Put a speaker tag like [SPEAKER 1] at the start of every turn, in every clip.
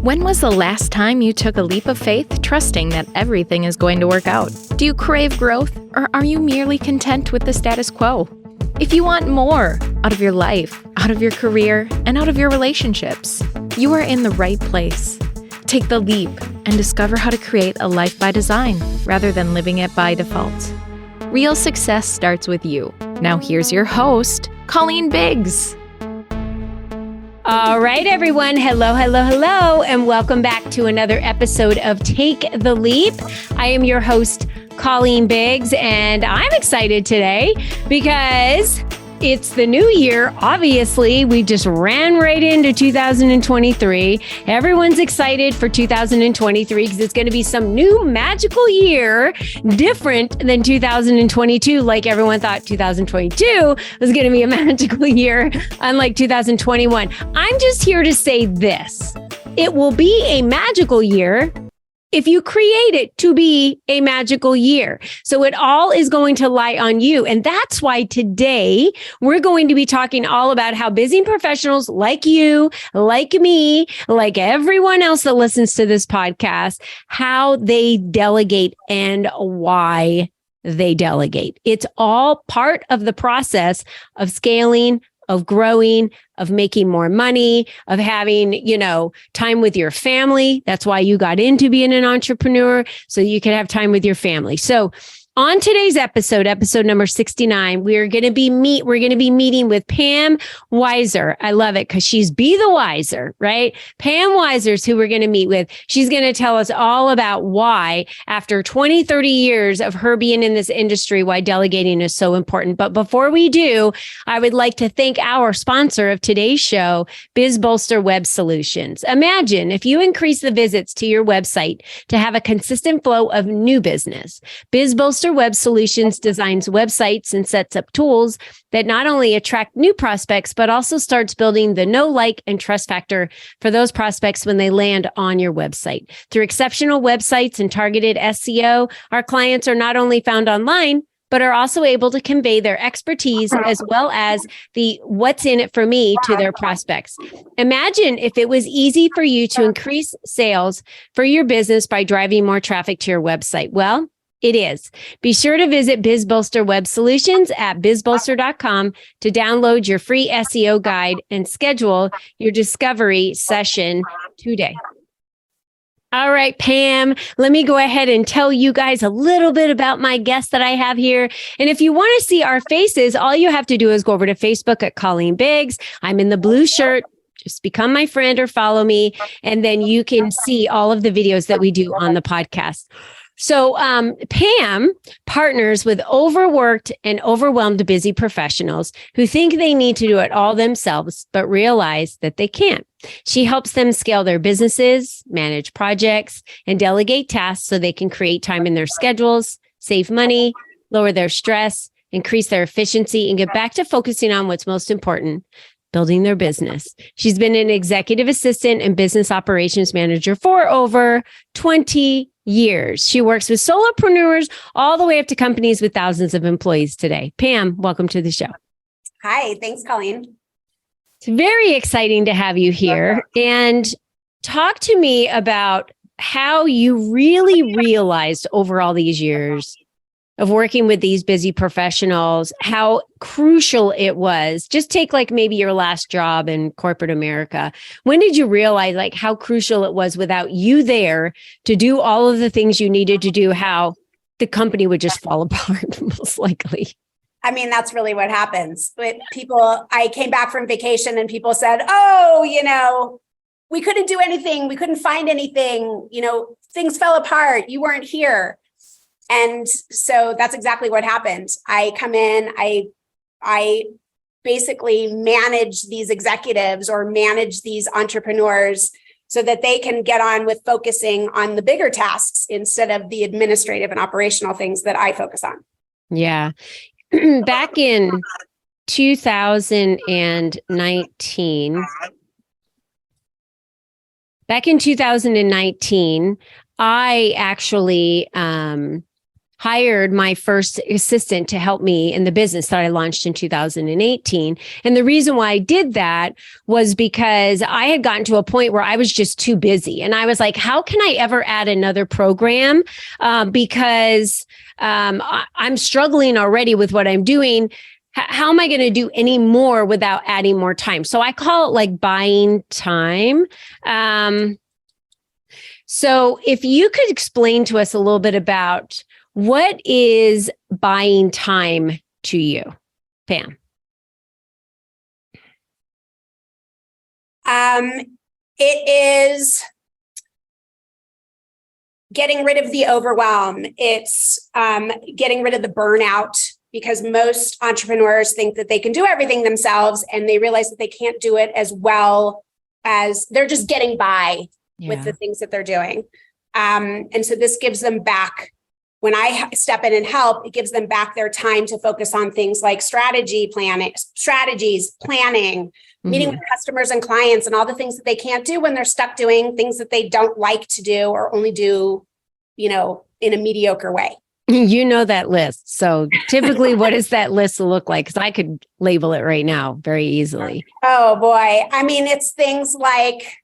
[SPEAKER 1] When was the last time you took a leap of faith, trusting that everything is going to work out? Do you crave growth, or are you merely content with the status quo? If you want more out of your life, out of your career, and out of your relationships, you are in the right place. Take the leap and discover how to create a life by design rather than living it by default. Real success starts with you. Now here's your host, Colleen Biggs.
[SPEAKER 2] All right, everyone. Hello, and welcome back to another episode of Take the Leap. I am your host, Colleen Biggs, and I'm excited today because it's the new year. Obviously, we just ran right into 2023. Everyone's excited for 2023 because it's going to be some new magical year, different than 2022. Like everyone thought 2022 was going to be a magical year, unlike 2021. I'm just here to say this. It will be a magical year if you create it to be a magical year. So it all is going to lie on you. And that's why today we're going to be talking all about how busy professionals like you, like me, like everyone else that listens to this podcast, how they delegate and why they delegate. It's all part of the process of scaling, of growing, of making more money, of having, time with your family. That's why you got into being an entrepreneur, so you can have time with your family. So on today's episode number 69, we're going to be meeting with Pam Weiser. I love it because she's Be the Weiser, right? Pam Weiser's who we're going to meet with. She's going to tell us all about why, after 20, 30 years of her being in this industry, why delegating is so important. But before we do, I would like to thank our sponsor of today's show, BizBolster Web Solutions. Imagine if you increase the visits to your website to have a consistent flow of new business. BizBolster Web Solutions designs websites and sets up tools that not only attract new prospects, but also starts building the know, like, and trust factor for those prospects when they land on your website. Through exceptional websites and targeted SEO, our clients are not only found online, but are also able to convey their expertise as well as the what's in it for me to their prospects. Imagine if it was easy for you to increase sales for your business by driving more traffic to your website. Well, it is. Be sure to visit BizBolster Web Solutions at bizbolster.com to download your free SEO guide and schedule your discovery session today. All right, Pam, let me go ahead and tell you guys a little bit about my guest that I have here. And if you want to see our faces, all you have to do is go over to Facebook at Colleen Biggs. I'm in the blue shirt. Just become my friend or follow me, and then you can see all of the videos that we do on the podcast. So Pam partners with overworked and overwhelmed busy professionals who think they need to do it all themselves, but realize that they can't. She helps them scale their businesses, manage projects, and delegate tasks so they can create time in their schedules, save money, lower their stress, increase their efficiency, and get back to focusing on what's most important, building their business. She's been an executive assistant and business operations manager for over 20 years. She works with solopreneurs all the way up to companies with thousands of employees today. Pam, welcome to the show.
[SPEAKER 3] Hi, thanks, Colleen.
[SPEAKER 2] It's very exciting to have you here. And talk to me about how you really realized over all these years of working with these busy professionals, how crucial it was. Just take maybe your last job in corporate America. When did you realize how crucial it was without you there to do all of the things you needed to do, how the company would just fall apart most likely?
[SPEAKER 3] I mean, that's really what happens. But I came back from vacation and people said, we couldn't do anything. We couldn't find anything. Things fell apart. You weren't here. And so that's exactly what happened. I come in, I basically manage these executives or manage these entrepreneurs so that they can get on with focusing on the bigger tasks instead of the administrative and operational things that I focus on.
[SPEAKER 2] Yeah. Back in 2019, I actually hired my first assistant to help me in the business that I launched in 2018. And the reason why I did that was because I had gotten to a point where I was just too busy. And I was like, how can I ever add another program? Because I'm struggling already with what I'm doing. How am I going to do any more without adding more time? So I call it like buying time. So if you could explain to us a little bit about what is buying time to you, Pam?
[SPEAKER 3] It is getting rid of the overwhelm. It's getting rid of the burnout, because most entrepreneurs think that they can do everything themselves, and they realize that they can't do it as well as they're just getting by with the things that they're doing. And so this gives them back. When I step in and help, it gives them back their time to focus on things like strategies, planning, meeting with customers and clients, and all the things that they can't do when they're stuck doing things that they don't like to do or only do, in a mediocre way.
[SPEAKER 2] You know that list. So typically, what does that list look like? Because I could label it right now very easily.
[SPEAKER 3] Oh, boy. I mean, it's things like,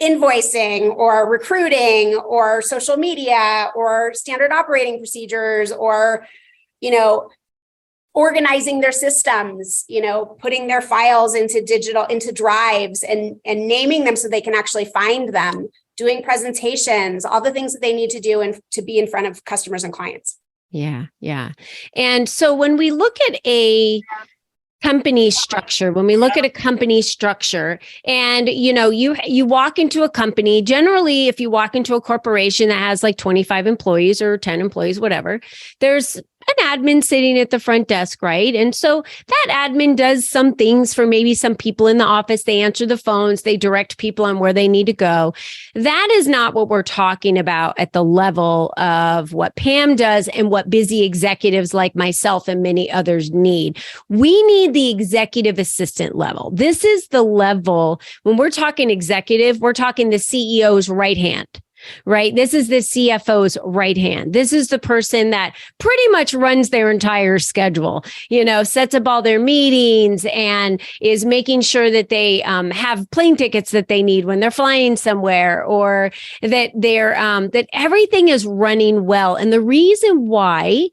[SPEAKER 3] invoicing or recruiting or social media or standard operating procedures or, organizing their systems, putting their files into drives and naming them so they can actually find them, doing presentations, all the things that they need to do and to be in front of customers and clients.
[SPEAKER 2] Yeah. Yeah. And so when we look at a company structure, and you walk into a company, generally if you walk into a corporation that has like 25 employees or 10 employees, whatever, there's an admin sitting at the front desk, right? And so that admin does some things for maybe some people in the office. They answer the phones, they direct people on where they need to go. That is not what we're talking about at the level of what Pam does and what busy executives like myself and many others need. We need the executive assistant level. This is the level, when we're talking executive, we're talking the CEO's right hand. Right? This is the CFO's right hand. This is the person that pretty much runs their entire schedule, sets up all their meetings and is making sure that they have plane tickets that they need when they're flying somewhere, or that that everything is running well. And the reason why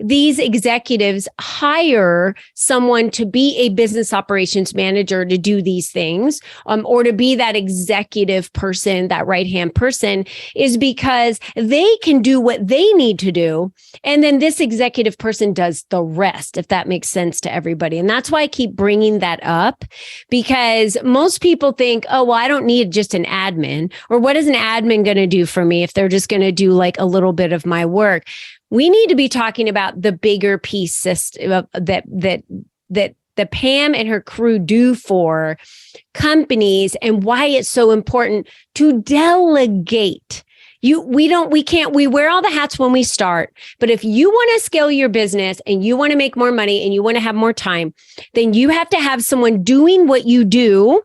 [SPEAKER 2] these executives hire someone to be a business operations manager to do these things, or to be that executive person, that right-hand person, is because they can do what they need to do. And then this executive person does the rest, if that makes sense to everybody. And that's why I keep bringing that up, because most people think, oh, well, I don't need just an admin, or what is an admin going to do for me if they're just going to do like a little bit of my work? We need to be talking about the bigger piece system that Pam and her crew do for companies, and why it's so important to delegate. We wear all the hats when we start, but if you want to scale your business and you want to make more money and you want to have more time, then you have to have someone doing what you do,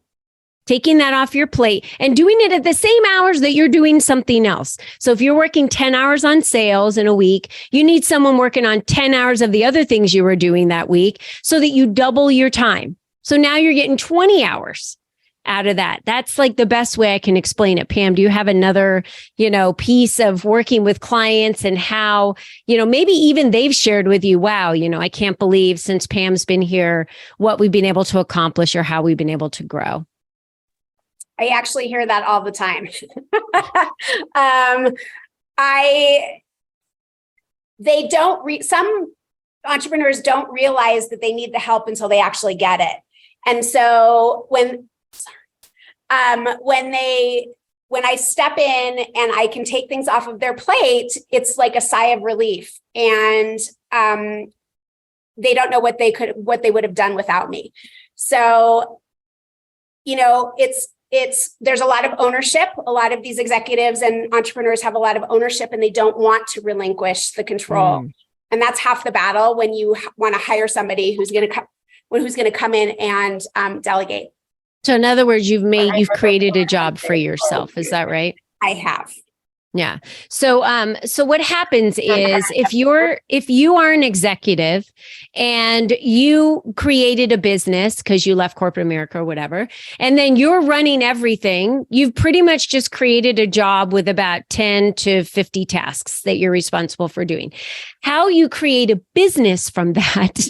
[SPEAKER 2] taking that off your plate and doing it at the same hours that you're doing something else. So if you're working 10 hours on sales in a week, you need someone working on 10 hours of the other things you were doing that week so that you double your time. So now you're getting 20 hours out of that. That's like the best way I can explain it. Pam, do you have another, piece of working with clients and how, maybe even they've shared with you, wow, I can't believe since Pam's been here, what we've been able to accomplish or how we've been able to grow?
[SPEAKER 3] I actually hear that all the time. Some entrepreneurs don't realize that they need the help until they actually get it. And so when I step in and I can take things off of their plate, it's like a sigh of relief. And they don't know what they would have done without me. So, there's a lot of ownership. A lot of these executives and entrepreneurs have a lot of ownership, and they don't want to relinquish the control. And that's half the battle when you want to hire somebody who's going to come in and delegate.
[SPEAKER 2] So in other words, you've created a job for yourself. Is that right?
[SPEAKER 3] I have.
[SPEAKER 2] Yeah. So what happens is if you are an executive and you created a business because you left corporate America or whatever, and then you're running everything, you've pretty much just created a job with about 10 to 50 tasks that you're responsible for doing. How you create a business from that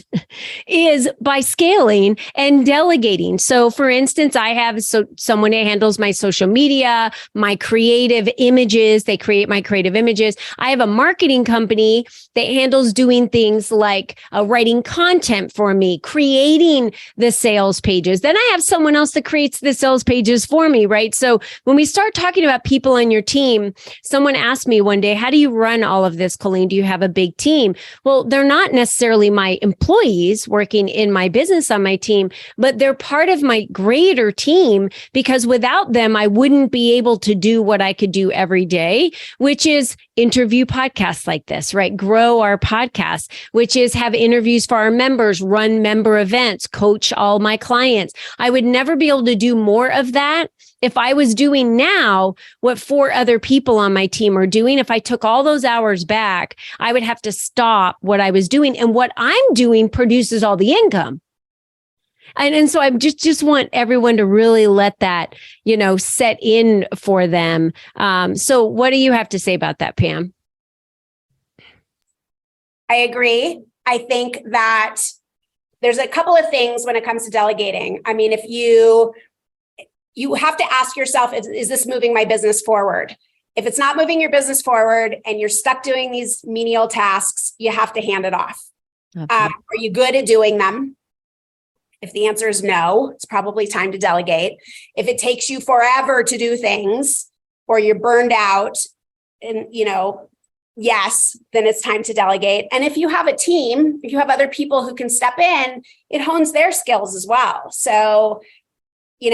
[SPEAKER 2] is by scaling and delegating. So for instance, I have someone who handles my social media, my creative images. They create my creative images. I have a marketing company that handles doing things like writing content for me, creating the sales pages. Then I have someone else that creates the sales pages for me, right? So when we start talking about people on your team, someone asked me one day, how do you run all of this, Colleen? Do you have a big team? Well, they're not necessarily my employees working in my business on my team, but they're part of my greater team because without them, I wouldn't be able to do what I could do every day, which is interview podcasts like this, right? Grow our podcast, which is have interviews for our members, run member events, coach all my clients. I would never be able to do more of that if I was doing now what 4 other people on my team are doing. If I took all those hours back, I would have to stop what I was doing. And what I'm doing produces all the income. And so I just want everyone to really let that, set in for them. So what do you have to say about that, Pam?
[SPEAKER 3] I agree. I think that there's a couple of things when it comes to delegating. I mean, if you have to ask yourself, is this moving my business forward? If it's not moving your business forward and you're stuck doing these menial tasks, you have to hand it off. Okay. Are you good at doing them? If the answer is no, it's probably time to delegate. If it takes you forever to do things or you're burned out and, yes, then it's time to delegate. And if you have a team, if you have other people who can step in, it hones their skills as well. So, do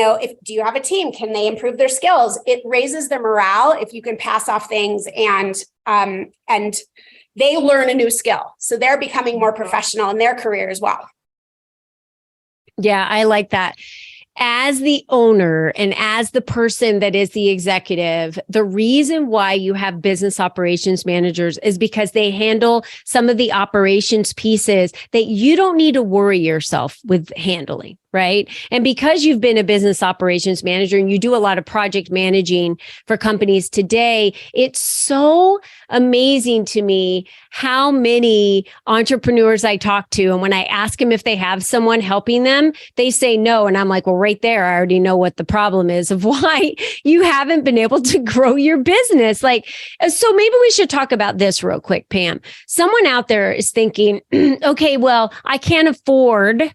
[SPEAKER 3] you have a team? Can they improve their skills? It raises their morale if you can pass off things and they learn a new skill. So they're becoming more professional in their career as well.
[SPEAKER 2] Yeah, I like that. As the owner and as the person that is the executive, the reason why you have business operations managers is because they handle some of the operations pieces that you don't need to worry yourself with handling. Right. And because you've been a business operations manager and you do a lot of project managing for companies today, it's so amazing to me how many entrepreneurs I talk to. And when I ask them if they have someone helping them, they say no. And I'm like, well, right there, I already know what the problem is of why you haven't been able to grow your business. So maybe we should talk about this real quick, Pam. Someone out there is thinking, okay, well, I can't afford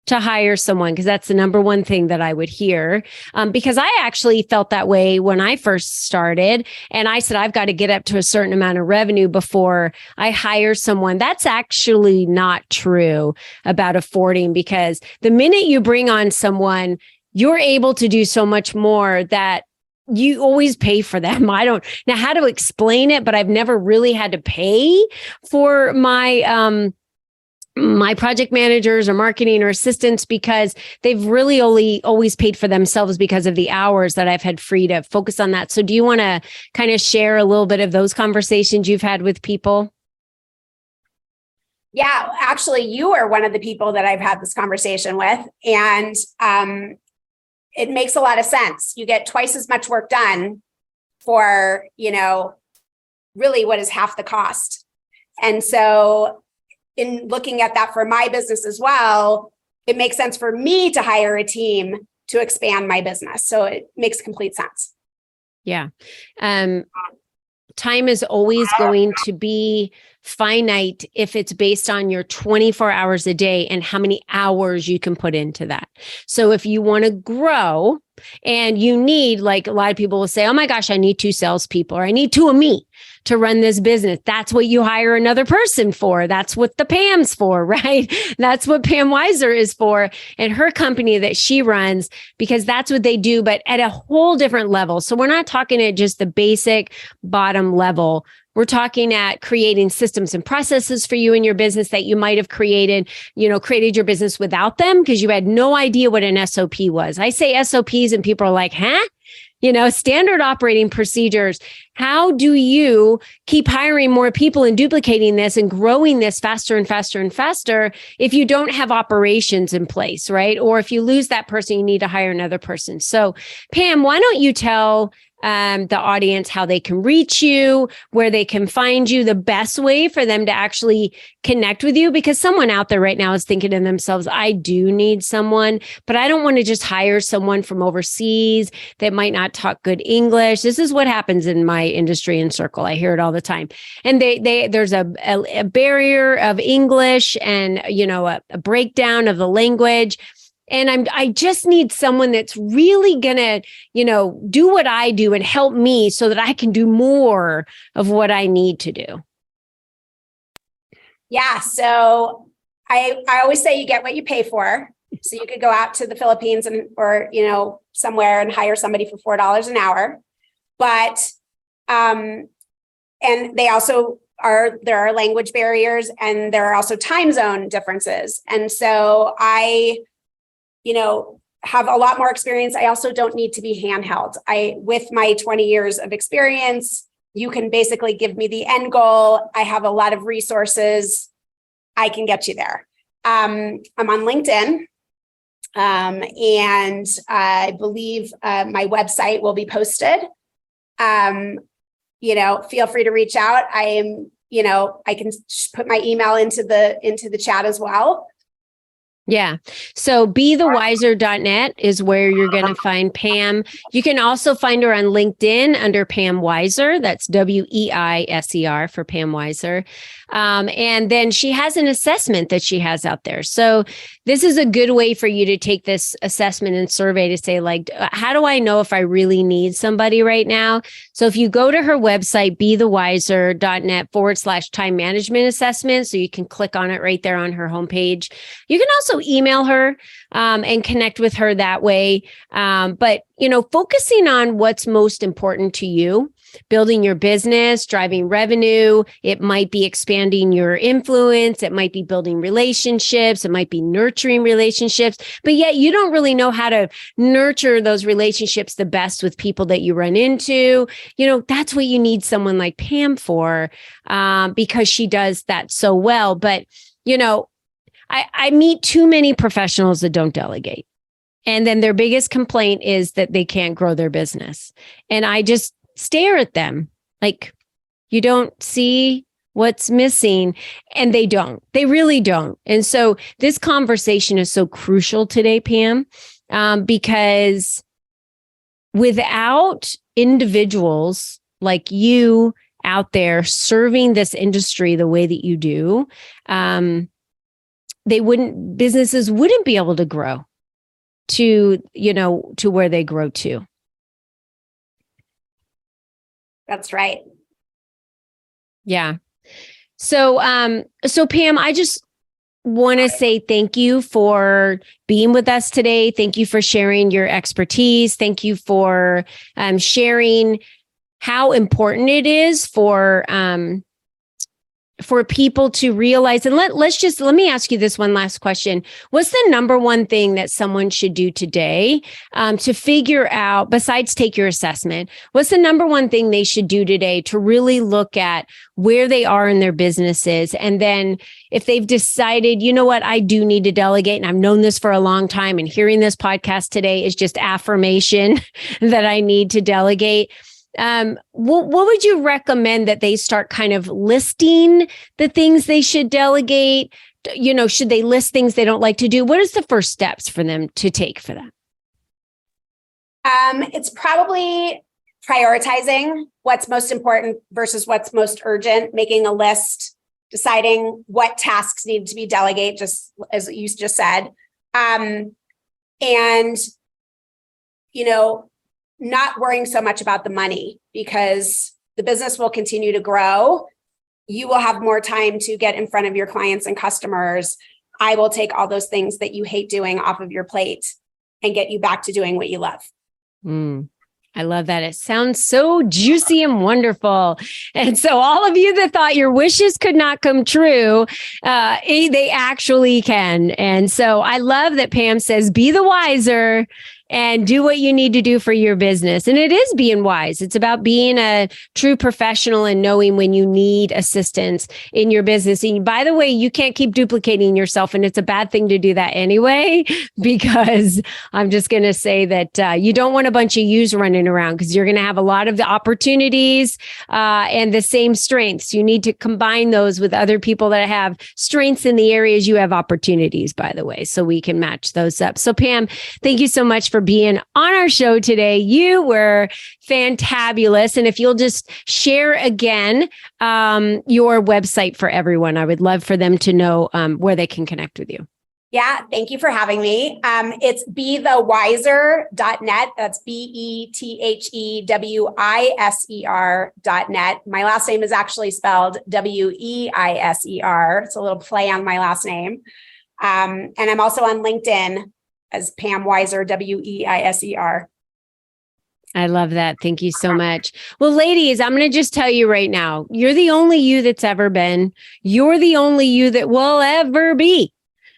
[SPEAKER 2] to hire someone because that's the number one thing that I would hear. Because I actually felt that way when I first started. And I said, I've got to get up to a certain amount of revenue before I hire someone. That's actually not true about affording, because the minute you bring on someone, you're able to do so much more that you always pay for them. I don't know how to explain it, but I've never really had to pay for my project managers or marketing or assistants because they've really only always paid for themselves because of the hours that I've had free to focus on that. So do you want to kind of share a little bit of those conversations you've had with people?
[SPEAKER 3] Yeah, actually, you are one of the people that I've had this conversation with. And it makes a lot of sense. You get twice as much work done for, really what is half the cost. And so in looking at that for my business as well, it makes sense for me to hire a team to expand my business. So it makes complete sense.
[SPEAKER 2] Yeah. Time is always going to be finite if it's based on your 24 hours a day and how many hours you can put into that. So if you want to grow and you need, like a lot of people will say, oh my gosh, I need 2 salespeople or I need 2 of me to run this business. That's what you hire another person for. That's what the Pam's for, right? That's what Pam Weiser is for and her company that she runs, because that's what they do, but at a whole different level. So we're not talking at just the basic bottom level. We're talking at creating systems and processes for you and your business that you might have created your business without them because you had no idea what an SOP was. I say SOPs and people are like, huh? standard operating procedures. How do you keep hiring more people and duplicating this and growing this faster and faster and faster if you don't have operations in place, right? Or if you lose that person, you need to hire another person. So Pam, why don't you tell the audience how they can reach you, where they can find you, the best way for them to actually connect with you? Because someone out there right now is thinking to themselves, I do need someone, but I don't want to just hire someone from overseas that might not talk good English. This is what happens in my industry and circle. I hear it all the time. And there's a barrier of English and, a breakdown of the language. And I just need someone that's really gonna, do what I do and help me so that I can do more of what I need to do.
[SPEAKER 3] Yeah. So I always say you get what you pay for. So you could go out to the Philippines or somewhere and hire somebody for $4 an hour. But and they also there are language barriers and there are also time zone differences. And so I have a lot more experience. I also don't need to be handheld. With my 20 years of experience, you can basically give me the end goal. I have a lot of resources. I can get you there. I'm on LinkedIn. And I believe my website will be posted. Feel free to reach out. I can put my email into the chat as well.
[SPEAKER 2] Yeah. So BeTheWeiser.net is where you're going to find Pam. You can also find her on LinkedIn under Pam Weiser. That's Weiser for Pam Weiser. And then she has an assessment that she has out there. So this is a good way for you to take this assessment and survey to say, how do I know if I really need somebody right now? So if you go to her website, BeTheWeiser.net /time management assessment, so you can click on it right there on her homepage. You can also email her and connect with her that way. But focusing on what's most important to you, building your business, driving revenue. It might be expanding your influence. It might be building relationships. It might be nurturing relationships, but yet you don't really know how to nurture those relationships the best with people that you run into. That's what you need someone like Pam for, because she does that so well. But, I meet too many professionals that don't delegate. And then their biggest complaint is that they can't grow their business. And I just stare at them like, you don't see what's missing. And they don't. They really don't. And so this conversation is so crucial today, Pam, because without individuals like you out there serving this industry the way that you do, businesses wouldn't be able to grow to where they grow to.
[SPEAKER 3] That's right.
[SPEAKER 2] Yeah. So Pam, I just want to say thank you for being with us today. Thank you for sharing your expertise. Thank you for sharing how important it is for people to realize. And let me ask you this one last question. What's the number one thing that someone should do today to figure out, besides take your assessment, what's the number one thing they should do today to really look at where they are in their businesses? And then if they've decided, you know what, I do need to delegate, and I've known this for a long time, and hearing this podcast today is just affirmation that I need to delegate. What would you recommend that they start kind of listing the things they should delegate? Should they list things they don't like to do? What is the first steps for them to take for that?
[SPEAKER 3] It's probably prioritizing what's most important versus what's most urgent, making a list, deciding what tasks need to be delegated, just as you just said. And, not worrying so much about the money, because the business will continue to grow. You will have more time to get in front of your clients and customers. I will take all those things that you hate doing off of your plate and get you back to doing what you love.
[SPEAKER 2] I love that. It sounds so juicy and wonderful. And so all of you that thought your wishes could not come true, they actually can. And so I love that Pam says, be the wiser and do what you need to do for your business. And it is being wise. It's about being a true professional and knowing when you need assistance in your business. And by the way, you can't keep duplicating yourself. And it's a bad thing to do that anyway, because I'm just going to say that you don't want a bunch of yous running around, because you're going to have a lot of the opportunities and the same strengths. You need to combine those with other people that have strengths in the areas you have opportunities, by the way, so we can match those up. So Pam, thank you so much for being on our show today. You were fantabulous. And if you'll just share again your website for everyone, I would love for them to know where they can connect with you.
[SPEAKER 3] Yeah, thank you for having me. It's BeTheWeiser.net. That's BeTheWeiser.net. My last name is actually spelled Weiser. It's a little play on my last name. And I'm also on LinkedIn as Pam Weiser, Weiser.
[SPEAKER 2] I love that. Thank you so much. Well, ladies, I'm going to just tell you right now, you're the only you that's ever been. You're the only you that will ever be.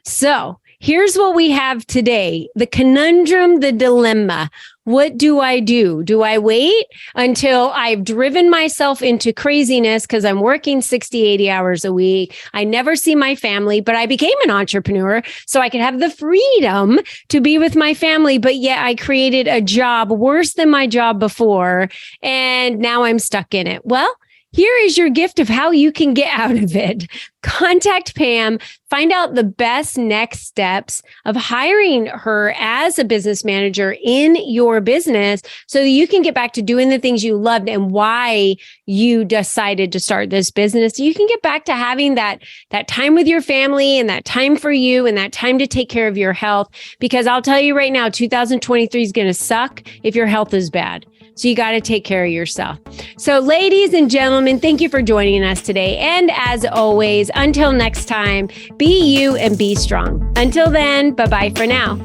[SPEAKER 2] So here's what we have today. The conundrum, the dilemma. What do I do? Do I wait until I've driven myself into craziness because I'm working 60, 80 hours a week? I never see my family, but I became an entrepreneur so I could have the freedom to be with my family. But yet I created a job worse than my job before, and now I'm stuck in it. Well, here is your gift of how you can get out of it. Contact Pam, find out the best next steps of hiring her as a business manager in your business so that you can get back to doing the things you loved and why you decided to start this business. You can get back to having that time with your family and that time for you and that time to take care of your health. Because I'll tell you right now, 2023 is going to suck if your health is bad. So you got to take care of yourself. So ladies and gentlemen, thank you for joining us today. And as always, until next time, be you and be strong. Until then, bye-bye for now.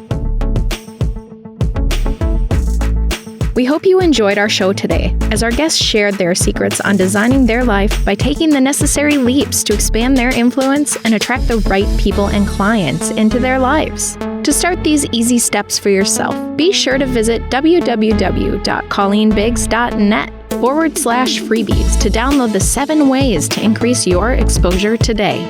[SPEAKER 1] We hope you enjoyed our show today, as our guests shared their secrets on designing their life by taking the necessary leaps to expand their influence and attract the right people and clients into their lives. To start these easy steps for yourself, be sure to visit www.colleenbiggs.net/freebies to download the 7 ways to increase your exposure today.